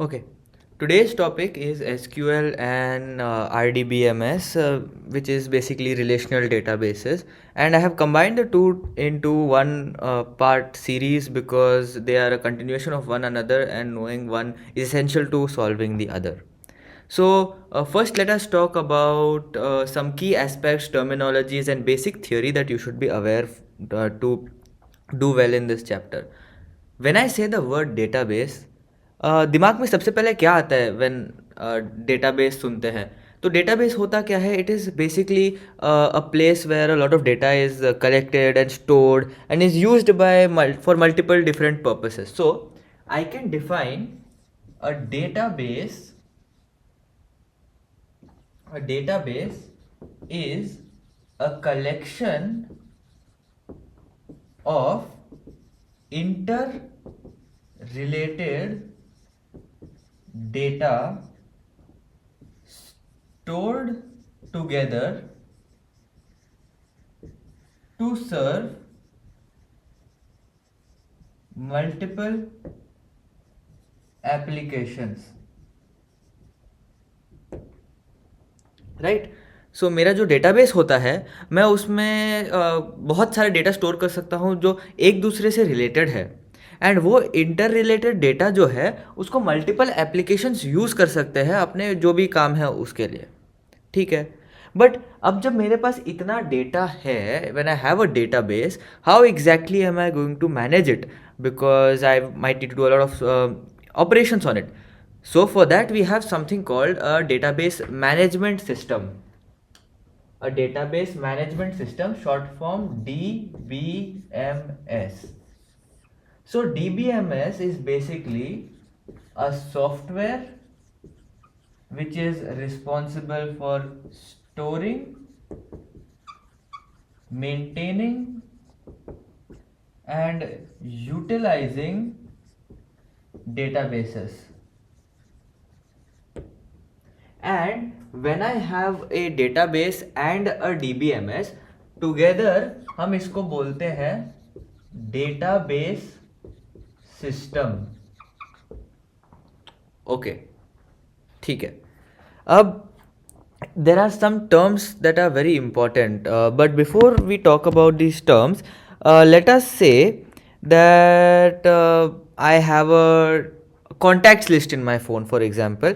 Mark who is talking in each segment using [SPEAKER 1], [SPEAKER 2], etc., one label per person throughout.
[SPEAKER 1] Okay, today's topic is SQL and RDBMS, which is basically relational databases. And I have combined the two into one part series because they are a continuation of one another, and knowing one is essential to solving the other. So, first, let us talk about some key aspects, terminologies, and basic theory that you should be aware to do well in this chapter. When I say the word database, दिमाग में सबसे पहले क्या आता है when database सुनते हैं? तो database होता क्या है? It is basically a place where a lot of data is collected and stored and is used by for multiple different purposes. So I can define a database. A database is a collection of interrelated data stored together to serve multiple applications. Right so मेरा जो database होता है मैं उसमें बहुत सारे data store कर सकता हूँ जो एक दूसरे से रिलेटेड है एंड वो इंटर रिलेटेड डेटा जो है उसको मल्टीपल एप्लीकेशंस यूज़ कर सकते हैं अपने जो भी काम है उसके लिए ठीक है बट अब जब मेरे पास इतना डेटा है when I have a database how exactly am I going to manage it because I might need to do a lot of operations on it. So for that we have something called a database management system. A database management system, short form DBMS. So DBMS is basically a software which is responsible for storing, maintaining and utilizing databases. And when I have a database and a DBMS together हम इसको बोलते हैं database system. Okay, ठीक है अब there are some terms that are very important, but before we talk about these terms, let us say that I have a contacts list in my phone, for example,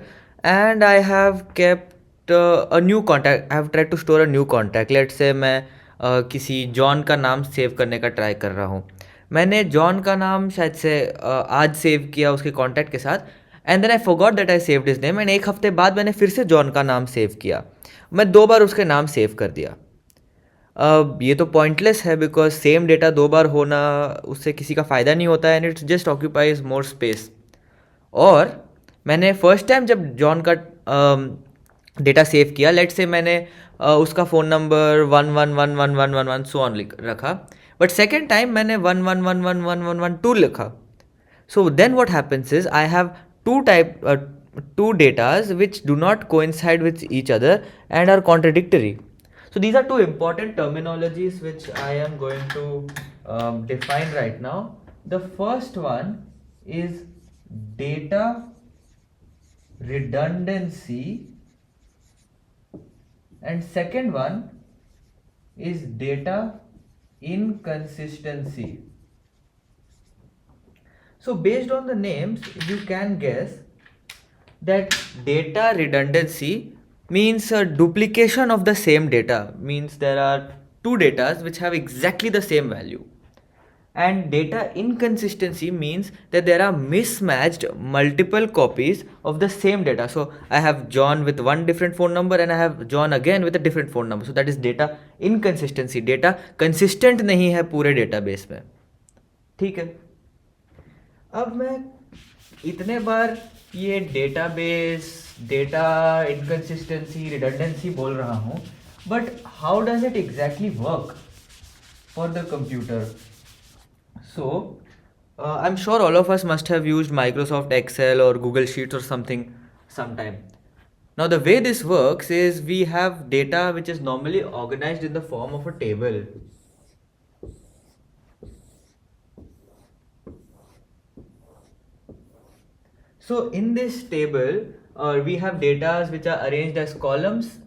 [SPEAKER 1] and I have kept a new contact. I have tried to store a new contact. Let's say मैं किसी John का नाम save करने का try कर रहा हूँ. मैंने जॉन का नाम शायद से आज सेव किया उसके कॉन्टैक्ट के साथ and then I forgot that I saved his name and एक हफ्ते बाद मैंने फिर से जॉन का नाम सेव किया. मैं दो बार उसके नाम सेव कर दिया. अब ये तो पॉइंटलेस है बिकॉज सेम डेटा दो बार होना उससे किसी का फ़ायदा नहीं होता है and it's just occupies more space. और मैंने फर्स्ट टाइम जब जॉन का डेटा सेव किया लेट से मैंने उसका फ़ोन नंबर 11111111 सो ऑन रखा बट सेकेंड टाइम मैंने 11111112 लिखा. So then what happens is I have two datas which do not coincide with each other and are contradictory. So these are two important terminologies which I am going to define right now. The first one is data redundancy and second one is data inconsistency. So based on the names, you can guess that data redundancy means a duplication of the same data, means there are two datas which have exactly the same value. And data inconsistency means that there are mismatched multiple copies of the same data. So I have John with one different phone number and I have John again with a different phone number. So that is data inconsistency. Data consistent नहीं है पूरे database में. ठीक है. अब मैं इतने बार ये डेटाबेस डेटा इनकन्सिस्टेंसी रिडंडेंसी बोल रहा हूँ but how does it exactly work for the computer. So I am sure all of us must have used Microsoft Excel और गूगल शीट्स और something sometime. Now the way this works is we have data which is normally organized in the form of a table. So in this table, we have data which are arranged as columns,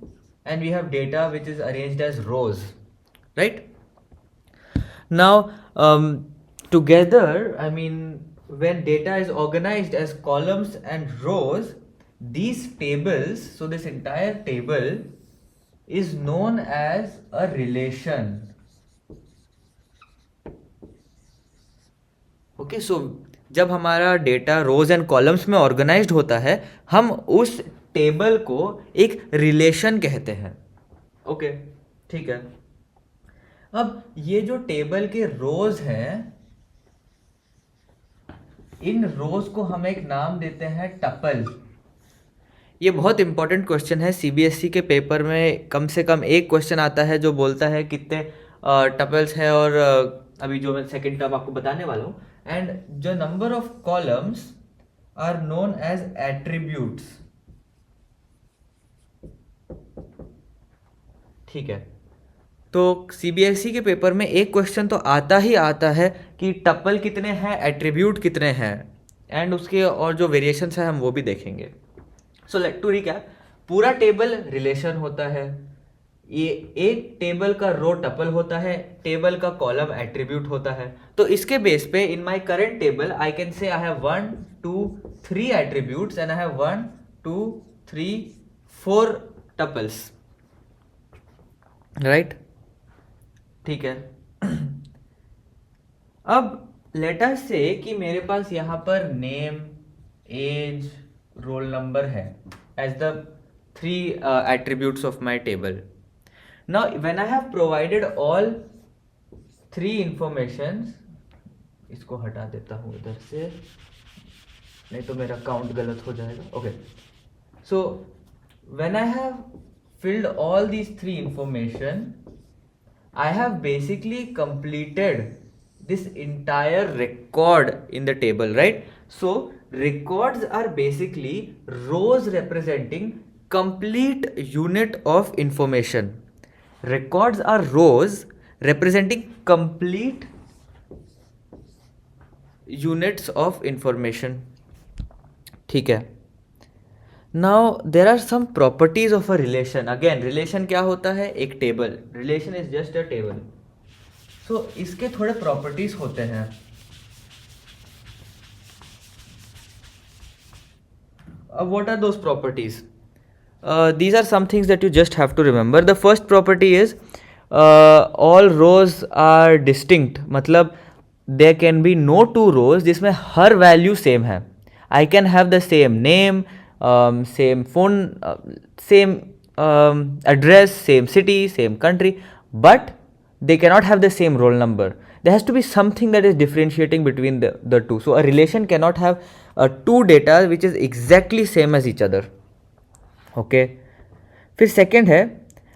[SPEAKER 1] and we have data which is arranged as rows, right? Now, together, I mean, when data is organized as columns and rows, these tables, so this entire table is known as a relation. Okay, so जब हमारा data rows and columns में organised होता है, हम उस table को एक relation कहते हैं. ओके, ठीक है. अब ये जो टेबल के रोज हैं, इन रोज को हम एक नाम देते हैं टपल. ये बहुत इंपॉर्टेंट क्वेश्चन है. सीबीएसई के पेपर में कम से कम एक क्वेश्चन आता है जो बोलता है कितने टपल्स है, और अभी जो मैं सेकेंड टर्म आपको बताने वाला हूँ. एंड जो number of columns are known as attributes. ठीक है. तो सीबीएसई के पेपर में एक क्वेश्चन तो आता ही आता है कि टपल कितने हैं, एट्रीब्यूट कितने हैं, एंड उसके और जो वेरिएशंस हैं हम वो भी देखेंगे. So let to recap. पूरा टेबल रिलेशन होता है. ये एक टेबल का रो टपल होता है, टेबल का कॉलम एट्रीब्यूट होता है. तो इसके बेस पे in my current table I can say I have 1 2 3 attributes and I have 1 2 3 4 tuples, right? ठीक है. अब लेट अस से कि मेरे पास यहाँ पर नेम, एज, रोल नंबर है as the 3 attributes of my table. Now when I have provided all 3 informations, इसको हटा देता हूँ इधर से, नहीं तो मेरा काउंट गलत हो जाएगा. Okay, so when I have filled all these 3 information, I have basically completed this entire record in the table, right? So records are basically rows representing complete unit of information. Records are rows representing complete units of information. ठीक है. Now there are some properties of a relation. Again, relation क्या होता है? एक table. Relation is just a table. So इसके थोड़े properties होते हैं. What are those properties? These are some things that you just have to remember. The first property is all rows are distinct. मतलब there can be no 2 rows जिसमें हर value same है. I can have the same name, same phone, same address, same city, same country, but they cannot have the same roll number. There has to be something that is differentiating between the two. So a relation cannot have 2 data which is exactly same as each other. Okay. फिर second है,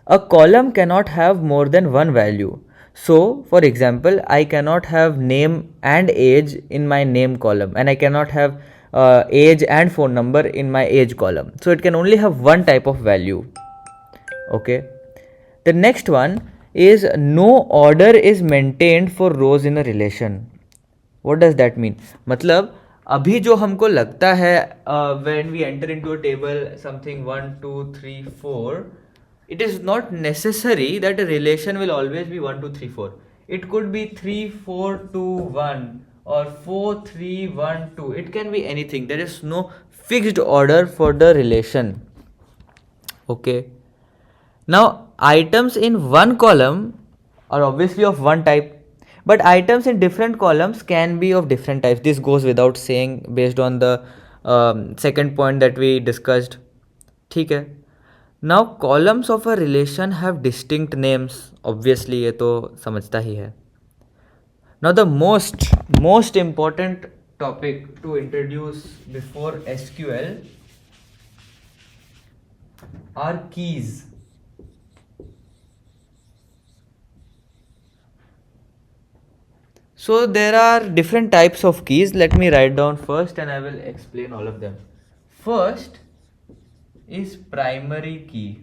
[SPEAKER 1] a column cannot have more than 1 value. So for example, I cannot have name and age in my name column, and I cannot have age and phone number in my age column. So it can only have one type of value. Okay. The next one is no order is maintained for rows in a relation. What does that mean? मतलब अभी जो हमको लगता है when we enter into a table something 1 2 3 4, it is not necessary that a relation will always be 1 2 3 4. It could be 3 4 2 1 or 4 3 1 2. It can be anything. There is no fixed order for the relation. Okay. Now items in one column are obviously of one type, but items in different columns can be of different types. This goes without saying based on the second point that we discussed. ठीक है. Now columns of a relation have distinct names. Obviously ये तो समझता ही है. Now the most important topic to introduce before SQL are keys. So there are different types of keys. Let me write down first and I will explain all of them. First is primary key.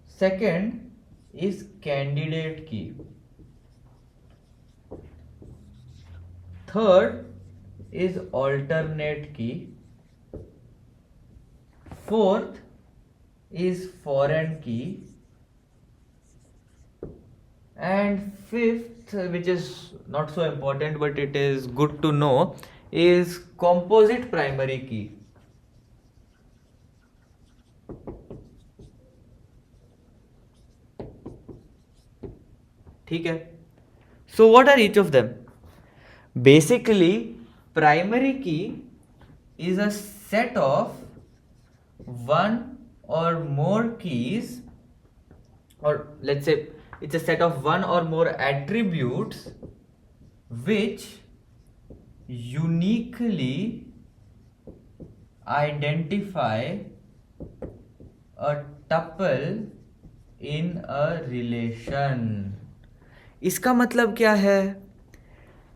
[SPEAKER 1] Second is candidate key. Third is alternate key. Fourth is foreign key. And fifth, which is not so important but it is good to know, is composite primary key. ठीक है. So what are each of them? Basically, primary key is a set of one or more keys, or let's say it's a set of one or more attributes which uniquely identify a tuple in a relation. इसका मतलब क्या है?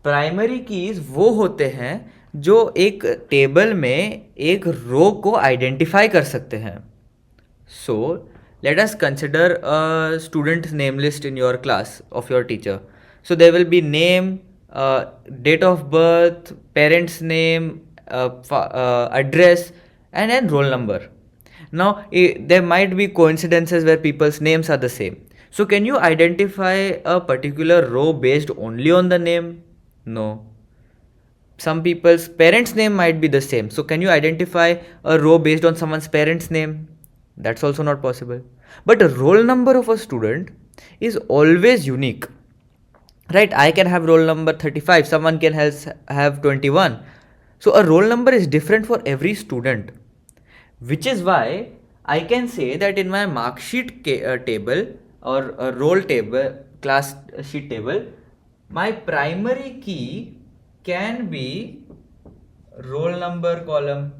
[SPEAKER 1] Primary keys वो होते हैं जो एक table में एक रो को आइडेंटिफाई कर सकते हैं. सो let us consider a student name list in your class of your teacher. So there will be name, date of birth, parents name, address, and then roll number. Now there might be coincidences where people's names are the same. So can you identify a particular row based only on the name? No. Some people's parents name might be the same. So can you identify a row based on someone's parents name? That's also not possible. But a roll number of a student is always unique, right? I can have roll number 35, someone can have 21. So a roll number is different for every student, which is why I can say that in my mark sheet table or a roll table, class sheet table, my primary key can be roll number column,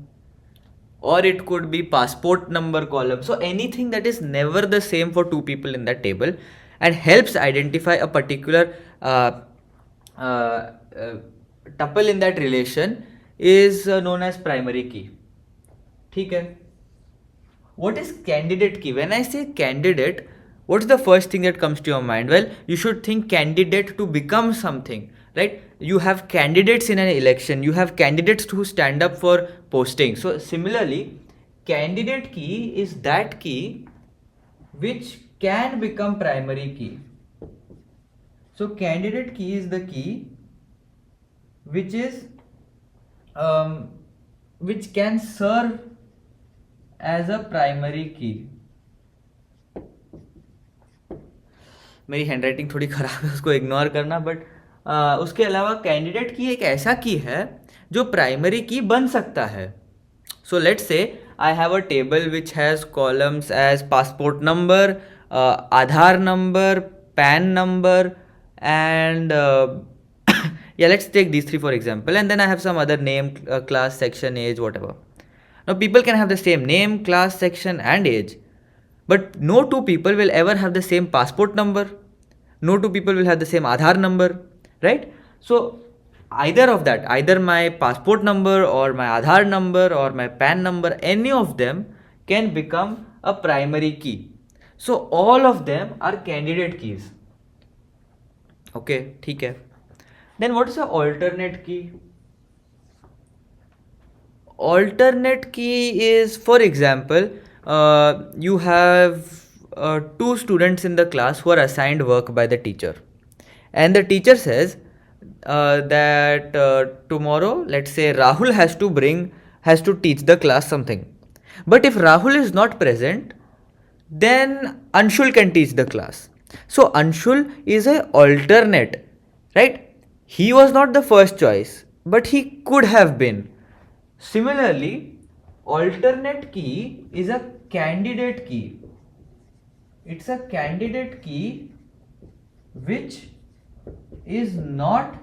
[SPEAKER 1] or it could be passport number column. So anything that is never the same for two people in that table and helps identify a particular tuple in that relation is known as primary key. ठीक है. What is candidate key? When I say candidate, what's the first thing that comes to your mind? Well, you should think candidate to become something, right? You have candidates in an election, you have candidates who stand up for posting. So similarly, candidate key is that key which can become primary key. So candidate key is the key which is which can serve as a primary key. मेरी handwriting थोड़ी ख़राब है, उसको ignore करना. But उसके अलावा candidate की एक ऐसा की है जो प्राइमरी की बन सकता है. So let's say I have a table which has columns as passport number, Aadhaar number, PAN number, and yeah, let's take these three for example, and then I have some other name, class, section, age, whatever. Now people can have the same name, class, section and age, but no two people will ever have the same passport number, no two people will have the same Aadhaar number, right? So either of that, either my passport number or my Aadhaar number or my PAN number, any of them can become a primary key. So all of them are candidate keys. Okay, ठीक है. Then what is the alternate key? Alternate key is, for example, you have two students in the class who are assigned work by the teacher, and the teacher says that tomorrow, let's say Rahul has to teach the class something, but if Rahul is not present, then Anshul can teach the class. So Anshul is a alternate, right? He was not the first choice, but he could have been. Similarly, alternate key is a candidate key. It's a candidate key which is not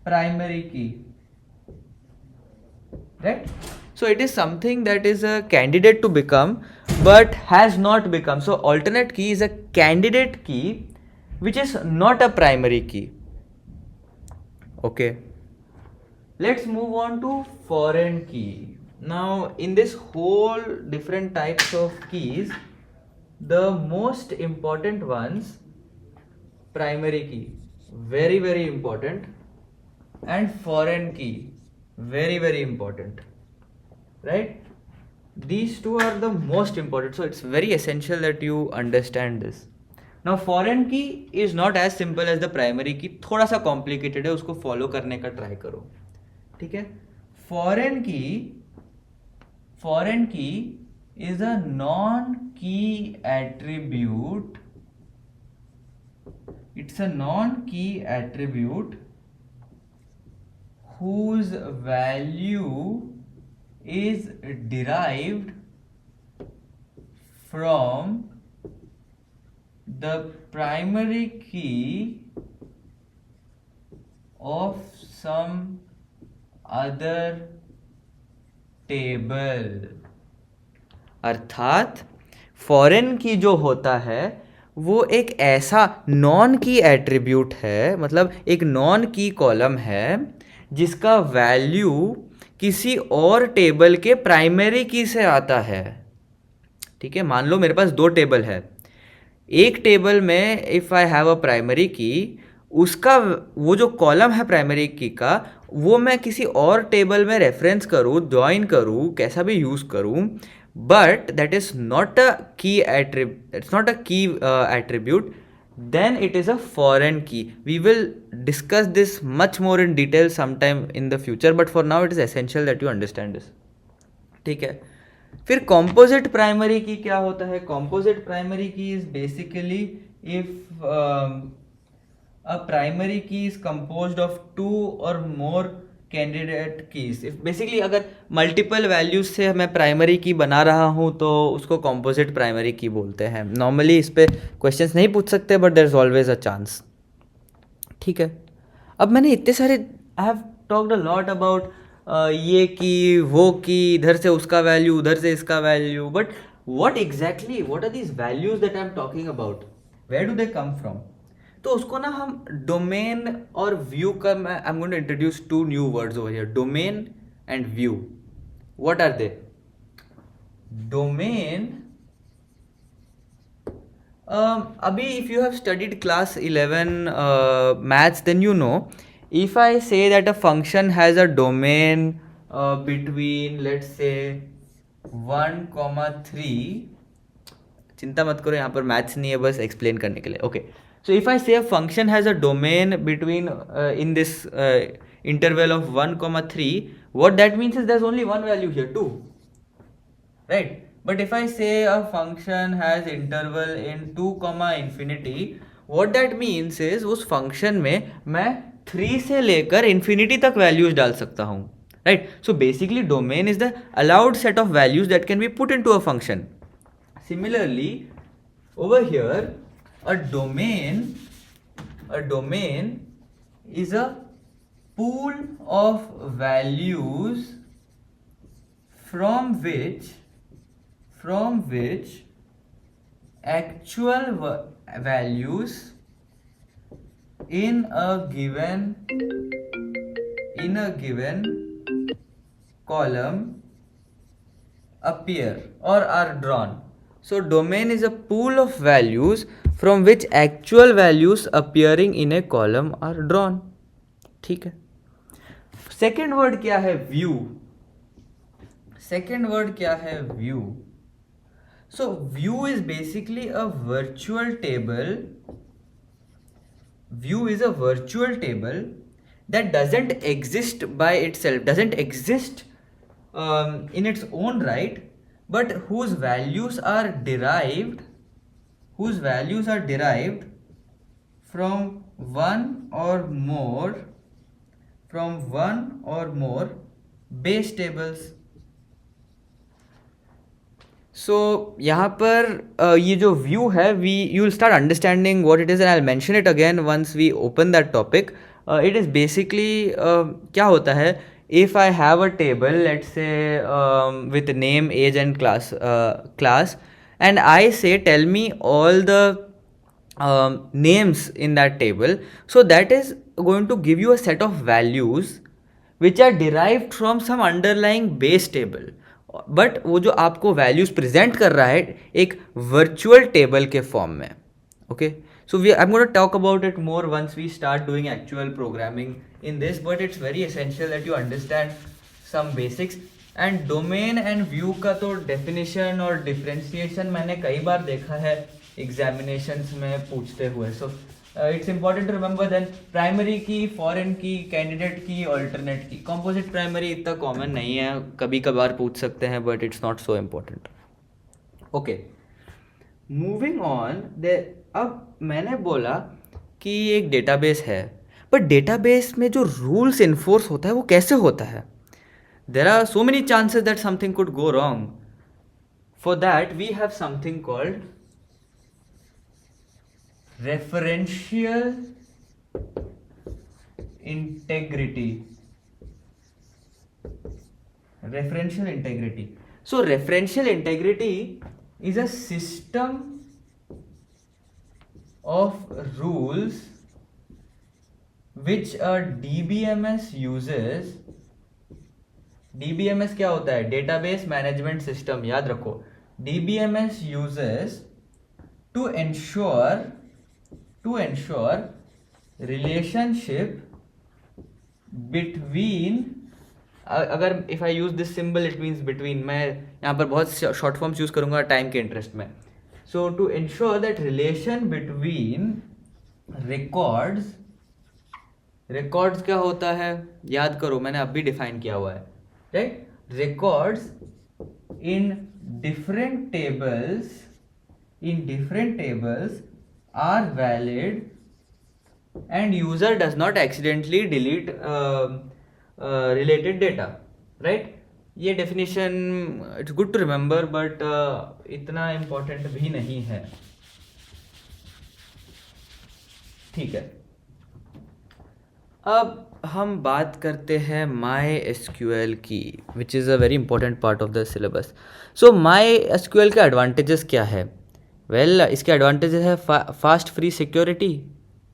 [SPEAKER 1] primary key, right? So it is something that is a candidate to become but has not become. So alternate key is a candidate key which is not a primary key. Okay. Let's move on to foreign key. Now in this whole different types of keys, the most important ones, primary key, very important. and foreign key, very important, right? These two are the most important, so it's very essential that you understand this. Now foreign key is not as simple as the primary key, थोड़ा सा complicated है, उसको follow करने का try करो, ठीक है? foreign key is a non-key attribute. It's a non-key attribute whose value is derived from the primary key of some other table. अर्थात फॉरेन की जो होता है वो एक ऐसा नॉन की एट्रीब्यूट है, मतलब एक नॉन की कॉलम है जिसका वैल्यू किसी और टेबल के प्राइमरी की से आता है, ठीक है? मान लो मेरे पास दो टेबल है, एक टेबल में if I have a primary की, उसका वो जो कॉलम है प्राइमरी की का, वो मैं किसी और टेबल में रेफरेंस करूँ, ज्वाइन करूँ, कैसा भी यूज़ करूँ, but that is not a key attribute, it's not a key attribute, then it is a foreign key. We will discuss this much more in detail sometime in the future, but for now it is essential that you understand this, ठीक है? फिर composite primary key क्या होता है? Composite primary key is basically if a primary key is composed of two or more candidate keys. If basically अगर multiple values से मैं primary की बना रहा हूँ तो उसको कॉम्पोजिट प्राइमरी की बोलते हैं. नॉर्मली इस पे क्वेश्चंस नहीं पूछ सकते, but there is always a chance, ठीक है? अब मैंने इतने सारे, I have talked a lot about ये की वो की, इधर से उसका वैल्यू, उधर से इसका value, but what exactly, what are these values that I am talking about, where do they come from? तो उसको ना हम डोमेन और व्यू का, मैं I am going to introduce two new words over here, domain and view. What are they? Domain, अभी if you have studied class 11 maths, then you know, if I say that a function has a domain between let's say 1,3, चिंता मत करो, यहाँ पर maths नहीं है, बस explain करने के लिए. Okay, so if I say a function has a domain between in this interval of 1,3, what that means is there's only one value here, 2, right? But if I say a function has interval in 2, infinity, what that means is उस function में मैं 3 से लेकर infinity तक values डाल सकता हूँ, right? So basically domain is the allowed set of values that can be put into a function. Similarly, over here, a domain is a pool of values from which actual values in a given column appear or are drawn. So domain is a pool of values from which actual values appearing in a column are drawn, ठीक है? Second word क्या है? View. Second word क्या है? View. So view is basically a virtual table. View is a virtual table that doesn't exist by itself, doesn't exist in its own right, but whose values are derived from one or more base tables. So यहाँ पर ये जो view है, you will start understanding what it is, and I'll mention it again once we open that topic. It is basically क्या होता है, if I have a table, let's say with name, age and class, and I say tell me all the names in that table, so that is going to give you a set of values which are derived from some underlying base table. But वो जो आपको values present कर रहा है एक virtual table के form में. Okay, So I'm going to talk about it more once we start doing actual programming in this, but it's very essential that you understand some basics. And domain and view का तो definition और differentiation मैंने कई बार देखा है examinations में पूछते हुए. So it's important to remember then primary की, foreign की, candidate की, alternate की. Composite primary इतना common नहीं है, कभी कभार पूछ सकते हैं, but it's not so important. Okay, moving on. अब मैंने बोला कि एक डेटाबेस है, पर डेटाबेस में जो रूल्स इन्फोर्स होता है वो कैसे होता है? There are so many chances that something could go wrong. For that we have something called referential integrity. Referential integrity. So referential integrity is a system of rules which a DBMS uses. DBMS क्या होता है? Database management system. याद रखो, DBMS uses to ensure relationship between, अगर if I use this symbol it means between, मैं यहाँ पर बहुत शॉर्ट फॉर्म्स यूज करूंगा टाइम के इंटरेस्ट में. So to ensure that relation between records क्या होता है? याद करो, मैंने अभी डिफाइन किया हुआ है, right? Records in different tables are valid and user does not accidentally delete related data, right? ये definition it's good to remember but इतना important भी नहीं है. ठीक है, अब हम बात करते हैं MySQL की, which is a very important part of the syllabus. So MySQL के एडवांटेजेस क्या है? वेल, इसके एडवांटेजेस है फास्ट फ्री सिक्योरिटी.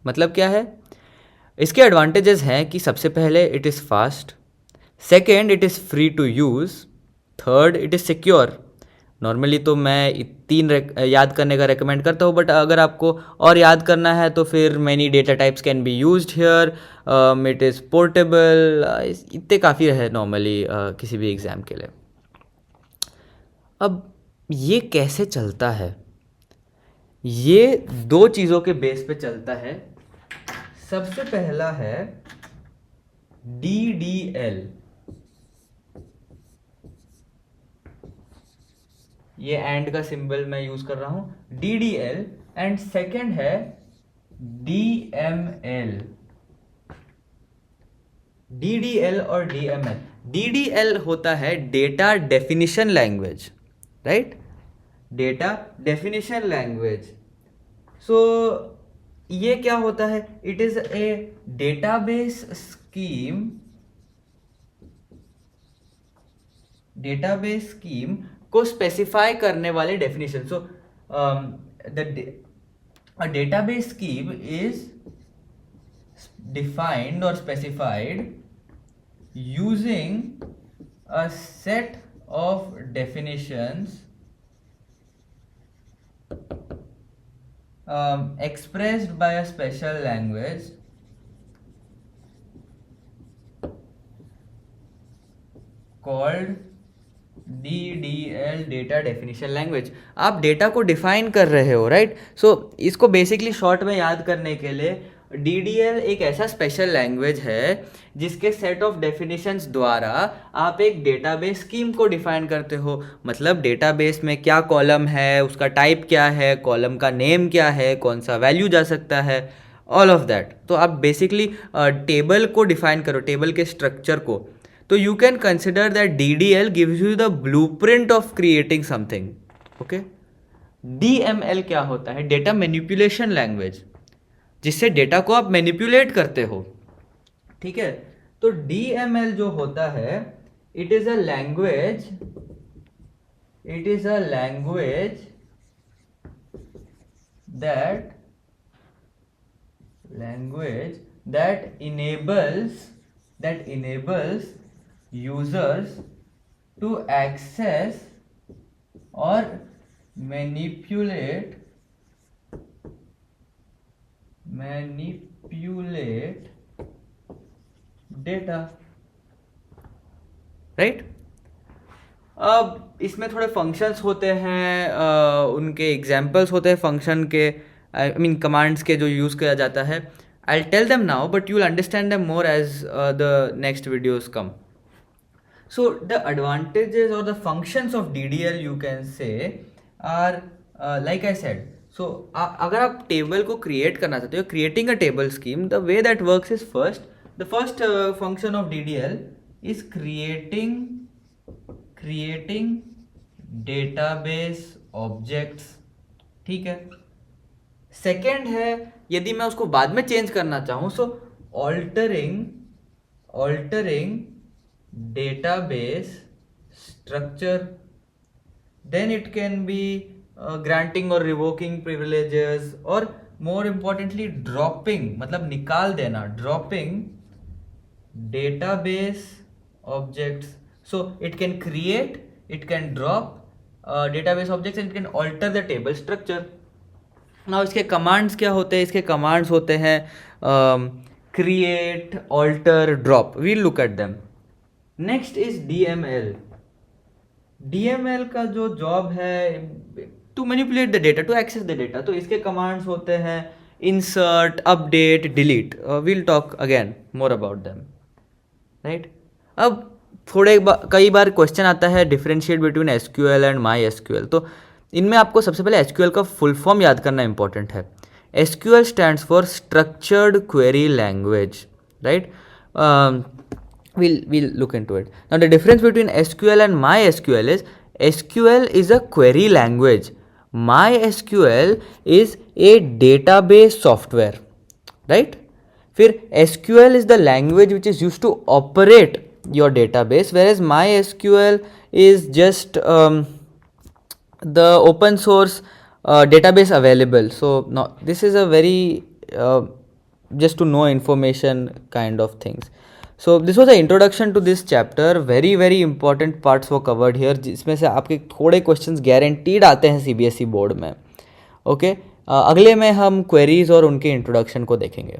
[SPEAKER 1] मतलब क्या है? इसके एडवांटेजेस हैं कि सबसे पहले it is fast, second it is free to use, third it is secure. Normally तो मैं तीन याद करने का रेकमेंड करता हूँ, बट अगर आपको और याद करना है तो फिर many data types can be used here, it is portable. इतने काफ़ी है नॉर्मली किसी भी एग्ज़ाम के लिए. अब ये कैसे चलता है? ये दो चीज़ों के बेस पे चलता है. सबसे पहला है DDL. ये एंड का सिंबल मैं यूज कर रहा हूं, DDL. एंड सेकेंड है DML. DDL और DML. DDL होता है data definition language, right? Data definition language. So ये क्या होता है? It is a database scheme को स्पेसिफाई करने वाले डेफिनेशन. सो a database scheme is defined or specified using a set of definitions expressed by a special language called DDL, data definition language. आप data को डिफाइन कर रहे हो, right? सो इसको बेसिकली शॉर्ट में याद करने के लिए DDL एक ऐसा स्पेशल लैंग्वेज है जिसके सेट ऑफ डेफिनेशंस द्वारा आप एक डेटाबेस स्कीम को डिफाइन करते हो. मतलब डेटाबेस में क्या कॉलम है, उसका टाइप क्या है, कॉलम का नेम क्या है, कौन सा वैल्यू जा सकता है, ऑल ऑफ दैट. तो आप बेसिकली टेबल को डिफाइन करो, टेबल के स्ट्रक्चर को. तो you can consider that DDL gives you the blueprint of creating something. Okay. DML क्या होता है? डेटा मैनिपुलेशन लैंग्वेज, जिससे डेटा को आप मैनिपुलेट करते हो. ठीक है. तो DML जो होता है, it is a language that enables users to access or manipulate manipulate data, right. अब इसमें थोड़े फंक्शंस होते हैं, उनके एग्जाम्पल्स होते हैं फंक्शन के, आई मीन कमांड्स के जो यूज़ किया जाता है. I tell them now but you will understand them more as the next videos come. So the advantages or the functions of DDL you can say are like I said. So अगर आप table को create करना चाहते हो, creating a table scheme, the way that works is the first function of DDL is creating database objects, ठीक है. Second है, यदि मैं उसको बाद में चेंज करना चाहूँ, सो altering database structure, then it can be granting or revoking privileges, और more importantly dropping, मतलब निकाल देना, dropping database objects. So it can create, it can drop database objects and it can alter the table structure. Now इसके commands क्या होते हैं? इसके commands होते हैं create, alter, drop. We'll look at them. Next is DML. DML का जो job है to manipulate the data, to access the data. तो इसके कमांड्स होते हैं insert, update, delete. Will talk again more about them, right. अब कई बार क्वेश्चन आता है differentiate between SQL and my SQL. तो इनमें आपको सबसे पहले SQL का फुल फॉर्म याद करना इंपॉर्टेंट है. SQL stands for structured query language, right. We'll look into it. Now the difference between SQL and MySQL is SQL is a query language. MySQL is a database software, right? फिर SQL is the language which is used to operate your database, whereas MySQL is just the open source database available. So now this is a very just to know information kind of things. So this was the introduction to this chapter. very important parts were covered here, जिसमें से आपके थोड़े questions guaranteed आते हैं CBSE board में. Okay, अगले में हम queries और उनके introduction को देखेंगे.